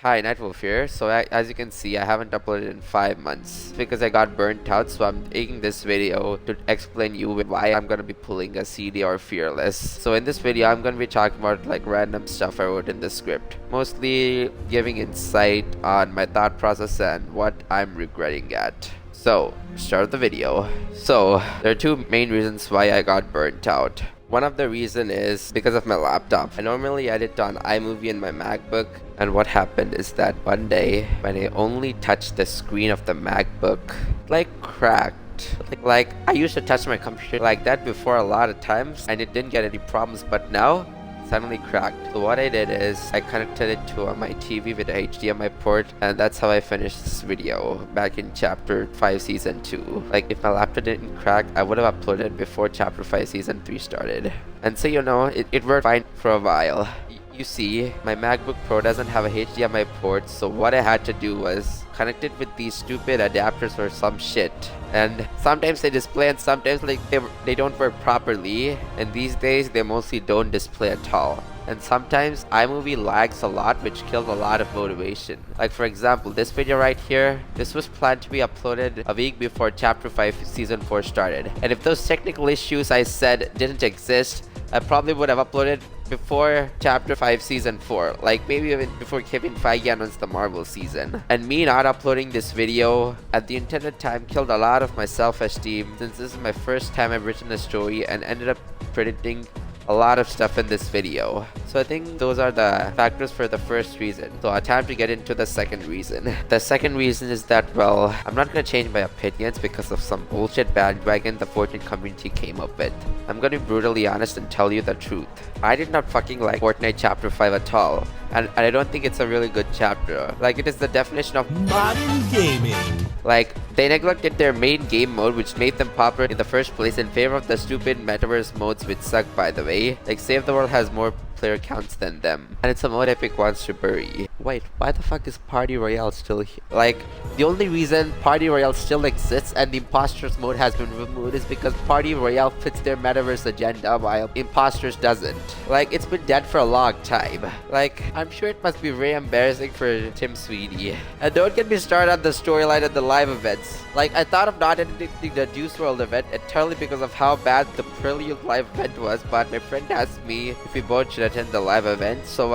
Hi, Nightwolf here. So as you can see, I haven't uploaded in 5 months because I got burnt out. So I'm taking this video to explain you why I'm gonna be pulling a CD or Fearless. So in this video, I'm gonna be talking about like random stuff I wrote in the script, mostly giving insight on my thought process and what I'm regretting at. So start the video. So there are two main reasons why I got burnt out. One of the reason is because of my laptop. I normally edit on iMovie in my MacBook, and what happened is that one day when I only touched the screen of the MacBook, like cracked. Like I used to touch my computer like that before a lot of times and it didn't get any problems, but now suddenly cracked. So what I did is I connected it to my TV with a HDMI port, and that's how I finished this video back in chapter 5 season 2. Like if my laptop didn't crack, I would have uploaded before chapter 5 season 3 started. And so it worked fine for a while. You see, my MacBook Pro doesn't have a HDMI port, so what I had to do was connect it with these stupid adapters or some shit. And sometimes they display and sometimes like they don't work properly, and these days they mostly don't display at all. And sometimes iMovie lags a lot, which killed a lot of motivation. Like for example, this video right here, this was planned to be uploaded a week before chapter 5 season 4 started. And if those technical issues I said didn't exist, I probably would have uploaded before chapter 5 season 4, like maybe even before Kevin Feige announced the Marvel season. And me not uploading this video at the intended time killed a lot of my self-esteem, since this is my first time I've written a story and ended up predicting a lot of stuff in this video. So I think those are the factors for the first reason. So time to get into the second reason. The second reason is that, well, I'm not gonna change my opinions because of some bullshit bandwagon the Fortnite community came up with. I'm gonna be brutally honest and tell you the truth. I did not fucking like Fortnite chapter 5 at all. And I don't think it's a really good chapter. Like, it is the definition of modern gaming. Like, they neglected their main game mode, which made them popular in the first place, in favor of the stupid metaverse modes, which suck, by the way. Like, Save the World has more player counts than them, and it's a mode Epic wants to bury. Wait, why the fuck is Party Royale still here? Like, the only reason Party Royale still exists and the Imposters mode has been removed is because Party Royale fits their metaverse agenda while Imposters doesn't. Like, it's been dead for a long time. Like, I'm sure it must be very embarrassing for Tim Sweeney. And don't get me started on the storyline of the live events. Like, I thought of not editing the Juice WRLD event entirely because of how bad the Prelude live event was, but my friend asked me if we both should attend the live event, so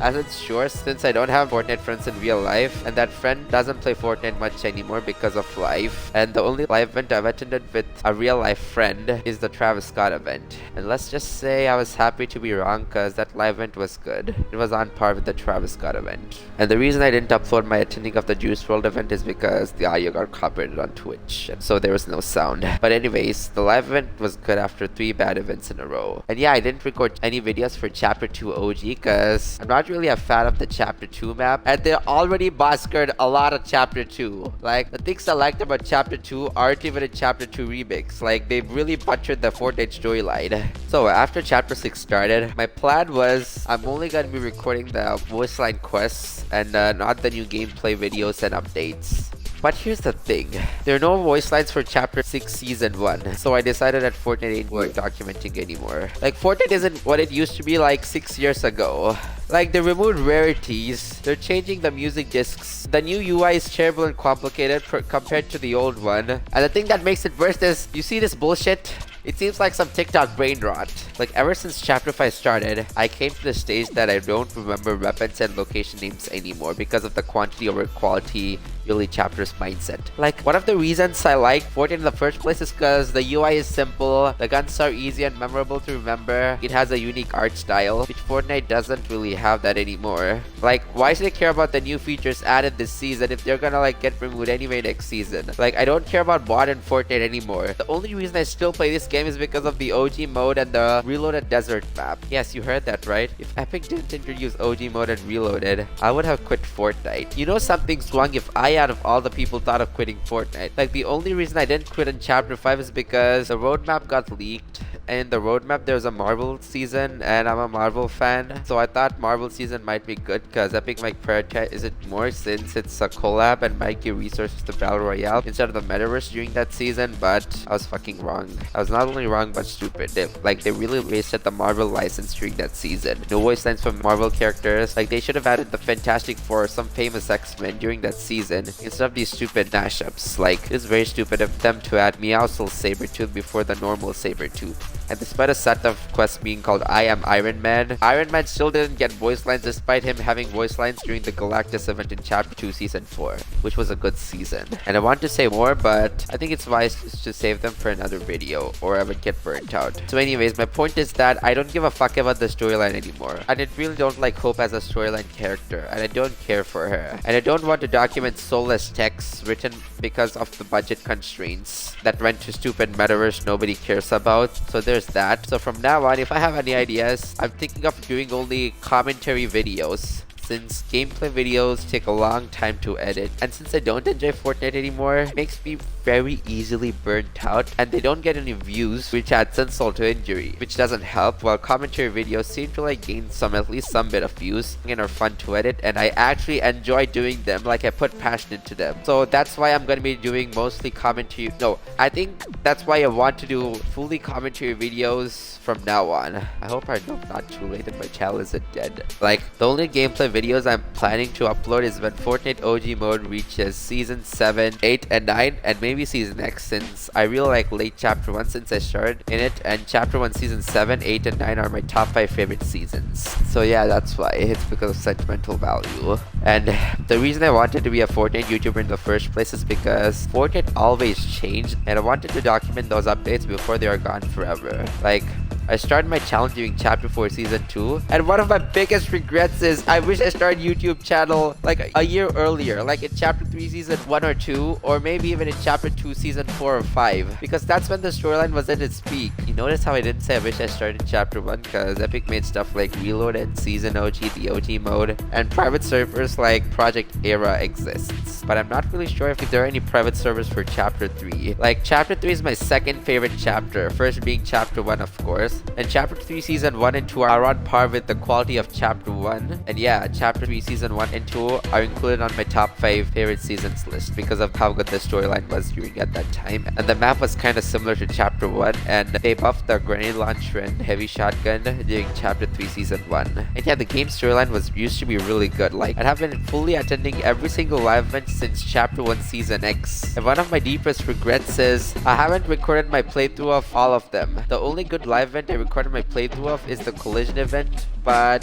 as it's sure, since I don't have Fortnite friends in real life, and that friend doesn't play Fortnite much anymore because of life, and the only live event I've attended with a real life friend is the Travis Scott event. And let's just say I was happy to be wrong, cause that live event was good. It was on par with the Travis Scott event. And the reason I didn't upload my attending of the Juice WRLD event is because the audio got copyrighted on Twitch, and so there was no sound. But anyways, the live event was good after 3 bad events in a row. And yeah, I didn't record any videos for chapter 2 OG, cause I'm not really a fan of the chapter 2 map, and they already massacred a lot of chapter 2. Like, the things I liked about chapter 2 aren't even in chapter 2 remix. Like, they've really butchered the Fortnite storyline. So after chapter 6 started, my plan was I'm only gonna be recording the voice line quests and not the new gameplay videos and updates. But here's the thing, there are no voice lines for chapter 6 season 1, so I decided that Fortnite ain't worth documenting anymore. Like, Fortnite isn't what it used to be like 6 years ago. Like, they removed rarities, they're changing the music discs, the new UI is terrible and complicated compared to the old one, and the thing that makes it worse is, you see this bullshit? It seems like some TikTok brain rot. Like, ever since chapter 5 started, I came to the stage that I don't remember weapons and location names anymore because of the quantity over quality early chapters mindset. Like, one of the reasons I like Fortnite in the first place is because the UI is simple, the guns are easy and memorable to remember, it has a unique art style, which Fortnite doesn't really have that anymore. Like, why should I care about the new features added this season if they're gonna like get removed anyway next season? Like, I don't care about modern Fortnite anymore. The only reason I still play this game is because of the OG mode and the Reloaded Desert map. Yes, you heard that right. If Epic didn't introduce OG mode and Reloaded, I would have quit Fortnite. You know something's wrong if I out of all the people thought of quitting Fortnite. Like, the only reason I didn't quit in chapter 5 is because the roadmap got leaked And in the roadmap, there's a Marvel season, and I'm a Marvel fan, so I thought Marvel season might be good because Epic might prioritize it more since it's a collab and might give resources to Battle Royale instead of the Metaverse during that season. But I was fucking wrong. I was not only wrong but stupid. They really wasted the Marvel license during that season. No voice lines from Marvel characters. Like, they should have added the Fantastic Four or some famous X-Men during that season instead of these stupid mashups. Like, it's very stupid of them to add Meowscles Sabretooth before the normal Sabretooth. And despite a set of quests being called I Am Iron Man still didn't get voice lines despite him having voice lines during the Galactus event in Chapter 2 Season 4, which was a good season. And I want to say more, but I think it's wise to save them for another video, or I would get burnt out. So anyways, my point is that I don't give a fuck about the storyline anymore. And I really don't like Hope as a storyline character, and I don't care for her. And I don't want to document soulless texts written because of the budget constraints that went to stupid metaverse nobody cares about. So there's that. So from now on, if I have any ideas, I'm thinking of doing only commentary videos, since gameplay videos take a long time to edit, and since I don't enjoy Fortnite anymore, it makes me very easily burnt out, and they don't get any views, which adds insult to injury, which doesn't help, while commentary videos seem to like gain at least some bit of views and are fun to edit, and I actually enjoy doing them. Like, I put passion into them. So that's why I'm gonna be doing mostly commentary. No, I think that's why I want to do fully commentary videos from now on. I hope I'm not too late and my channel isn't dead. Like, the only gameplay videos I'm planning to upload is when Fortnite OG mode reaches Season 7, 8, and 9, and maybe Season X, since I really like late Chapter 1 since I started in it, and Chapter 1 Season 7, 8, and 9 are my top 5 favorite seasons. So yeah, that's why. It's because of sentimental value. And the reason I wanted to be a Fortnite YouTuber in the first place is because Fortnite always changed, and I wanted to document those updates before they are gone forever. Like, I started my channel during Chapter 4 Season 2, and one of my biggest regrets is I wish I started YouTube channel like a year earlier, like in Chapter 3 Season 1 or 2, or maybe even in Chapter 2 Season 4 or 5, because that's when the storyline was at its peak. You notice how I didn't say I wish I started Chapter 1, because Epic made stuff like Reload and Season OG, the OG mode, and private servers like Project Era exists. But I'm not really sure if there are any private servers for Chapter 3. Like, Chapter 3 is my second favorite chapter, first being Chapter 1 of course, and Chapter 3 Season 1 and 2 are on par with the quality of Chapter 1. And yeah, Chapter 3 Season 1 and 2 are included on my top 5 favorite seasons list because of how good the storyline was during at that time. And the map was kind of similar to Chapter 1, and they buffed the grenade launcher and heavy shotgun during Chapter 3 Season 1. And yeah, the game storyline used to be really good. Like, I have been fully attending every single live event since Chapter 1 Season X. And one of my deepest regrets is I haven't recorded my playthrough of all of them. The only good live event I recorded my playthrough of is the Collision event, but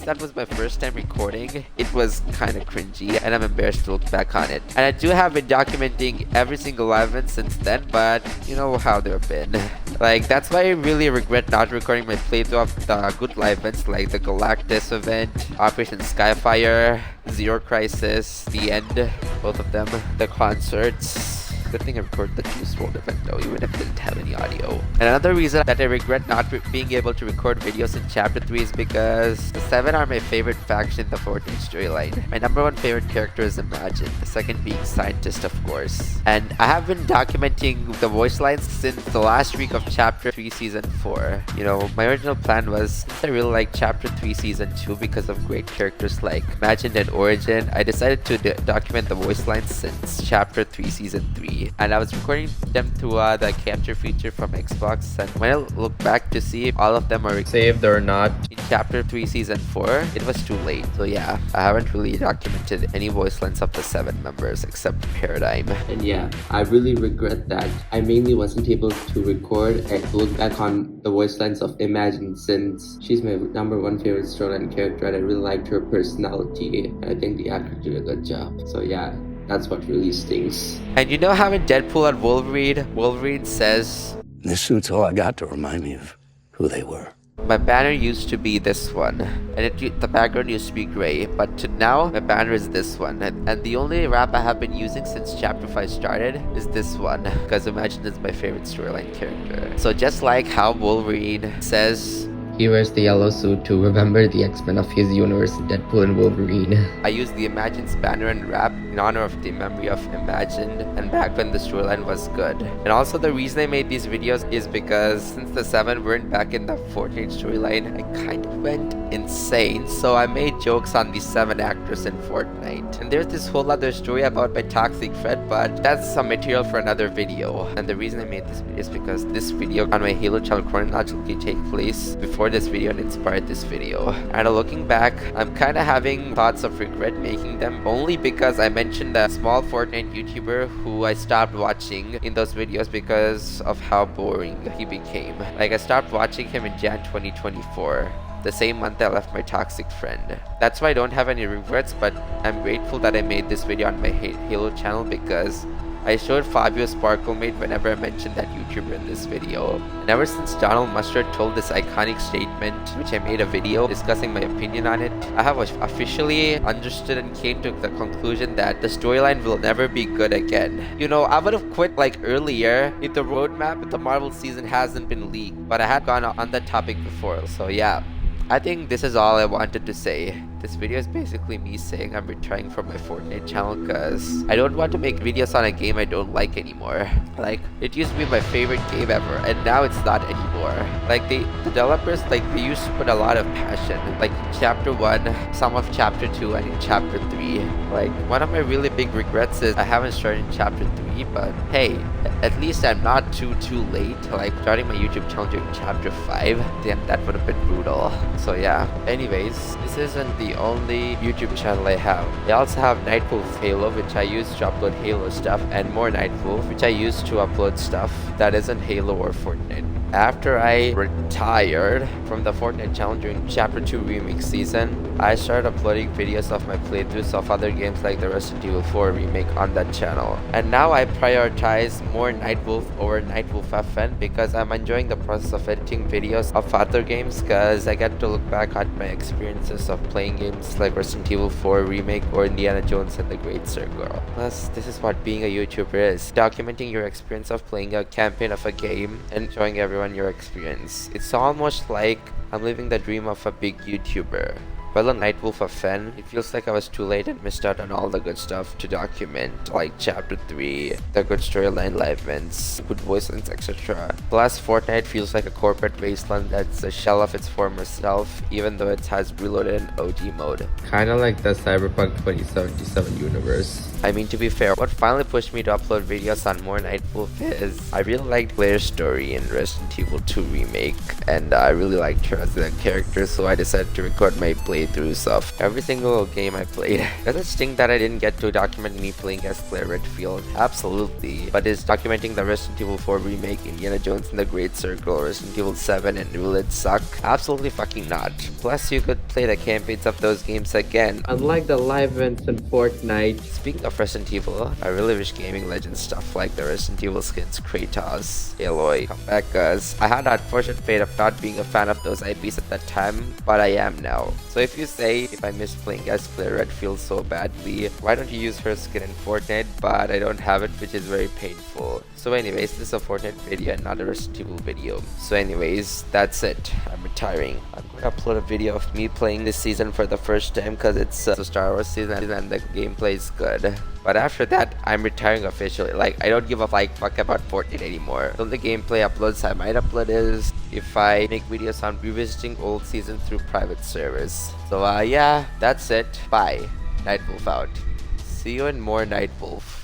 that was my first time recording. It was kind of cringy, and I'm embarrassed to look back on it. And I do have been documenting every single live event since then, but you know how they've been. Like, that's why I really regret not recording my playthrough of the good live events like the Galactus event, Operation Skyfire, Zero Crisis, The End, both of them, the concerts. Good thing I recorded the Juice WRLD event though, even if it didn't have any audio. And another reason that I regret not being able to record videos in Chapter 3 is because the 7 are my favorite faction in the Fortnite storyline. My number 1 favorite character is Imagine, the second being Scientist of course. And I have been documenting the voice lines since the last week of Chapter 3 Season 4. You know, my original plan was, since I really like Chapter 3 Season 2 because of great characters like Imagine and Origin, I decided to document the voice lines since Chapter 3 Season 3. And I was recording them through the capture feature from Xbox, and when I look back to see if all of them are saved or not in Chapter 3 Season 4, it was too late. So yeah, I haven't really documented any voice lines of the 7 members except Paradigm. And yeah, I really regret that I mainly wasn't able to record and look back on the voice lines of Imagine, since she's my number 1 favorite storyline character and I really liked her personality, and I think the actor did a good job. So yeah, that's what really stings. And you know how in Deadpool and Wolverine says, "This suit's all I got to remind me of who they were." My banner used to be this one, and the background used to be gray, but now my banner is this one, and the only wrap I have been using since Chapter 5 started is this one, because Imagine is my favorite storyline character. So just like how Wolverine says, He wears the yellow suit to remember the X-Men of his universe, Deadpool and Wolverine. I used the Imagine's banner and wrap in honor of the memory of Imagined and back when the storyline was good. And also the reason I made these videos is because since the 7 weren't back in the Fortnite storyline, I kind of went insane. So I made jokes on the 7 actors in Fortnite. And there's this whole other story about my toxic friend, but that's some material for another video. And the reason I made this video is because this video on my Halo channel chronologically take place before this video and inspired this video. And looking back, I'm kind of having thoughts of regret making them, only because I mentioned a small Fortnite YouTuber who I stopped watching in those videos because of how boring he became. Like, I stopped watching him in Jan 2024. The same month I left my toxic friend. That's why I don't have any regrets, but I'm grateful that I made this video on my Halo channel because I showed Fabio Sparklemate whenever I mentioned that YouTuber in this video. And ever since Donald Mustard told this iconic statement, which I made a video discussing my opinion on it, I have officially understood and came to the conclusion that the storyline will never be good again. You know, I would have quit like earlier if the roadmap with the Marvel season hasn't been leaked, but I had gone on that topic before, so yeah. I think this is all I wanted to say. This video is basically me saying I'm retiring from my Fortnite channel because I don't want to make videos on a game I don't like anymore. Like, it used to be my favorite game ever and now it's not anymore. Like, the developers, like, they used to put a lot of passion. Like, in Chapter 1, some of Chapter 2, and in Chapter 3. Like, one of my really big regrets is I haven't started in Chapter 3, but hey, at least I'm not too late. Like, starting my YouTube channel during Chapter 5, damn, that would have been brutal. So yeah, anyways, this isn't the only YouTube channel I have. I also have Nightwolf Halo, which I use to upload Halo stuff, and more Nightwolf, which I use to upload stuff that isn't Halo or Fortnite. After I retired from the Fortnite channel during Chapter 2 Remake season, I started uploading videos of my playthroughs of other games like the Resident Evil 4 remake on that channel. And now I prioritize more Nightwolf over Nightwolf FN because I'm enjoying the process of editing videos of other games because I get to look back at my experiences of playing games like Resident Evil 4 remake or Indiana Jones and the Great Circle. Plus, this is what being a YouTuber is, documenting your experience of playing a campaign of a game and showing everyone your experience. It's almost like I'm living the dream of a big YouTuber. Well, on Nightwolf of Fen, it feels like I was too late and missed out on all the good stuff to document, like Chapter 3, the good storyline live events, good voice lines, etc. Plus, Fortnite feels like a corporate wasteland that's a shell of its former self, even though it has reloaded an OG mode. Kinda like the Cyberpunk 2077 universe. I mean, to be fair, what finally pushed me to upload videos on more Nightwolf is I really liked Claire's story in Resident Evil 2 Remake, and I really liked her as a character, so I decided to record my playthroughs of every single game I played. Does it stink that I didn't get to document me playing as Claire Redfield? Absolutely. But is documenting the Resident Evil 4 Remake, Indiana Jones and the Great Circle, Resident Evil 7, and will it suck? Absolutely fucking not. Plus, you could play the campaigns of those games again. Unlike the live events in Fortnite, Speaking of Resident Evil, I really wish Gaming Legends stuff like the Resident Evil skins Kratos, Aloy come back, cause I had that unfortunate fate of not being a fan of those IPs at that time, but I am now. So if you say, if I miss playing as Claire Redfield so badly, why don't you use her skin in Fortnite, but I don't have it, which is very painful. So anyways, this is a Fortnite video and not a Resident Evil video. So anyways, that's it. I'm retiring. I'm going to upload a video of me playing this season for the first time because it's a Star Wars season and the gameplay is good. But after that, I'm retiring officially. Like, I don't give a fuck about Fortnite anymore. The only gameplay uploads I might upload is if I make videos on revisiting old seasons through private servers. So yeah, that's it. Bye. Nightwolf out. See you in more Nightwolf.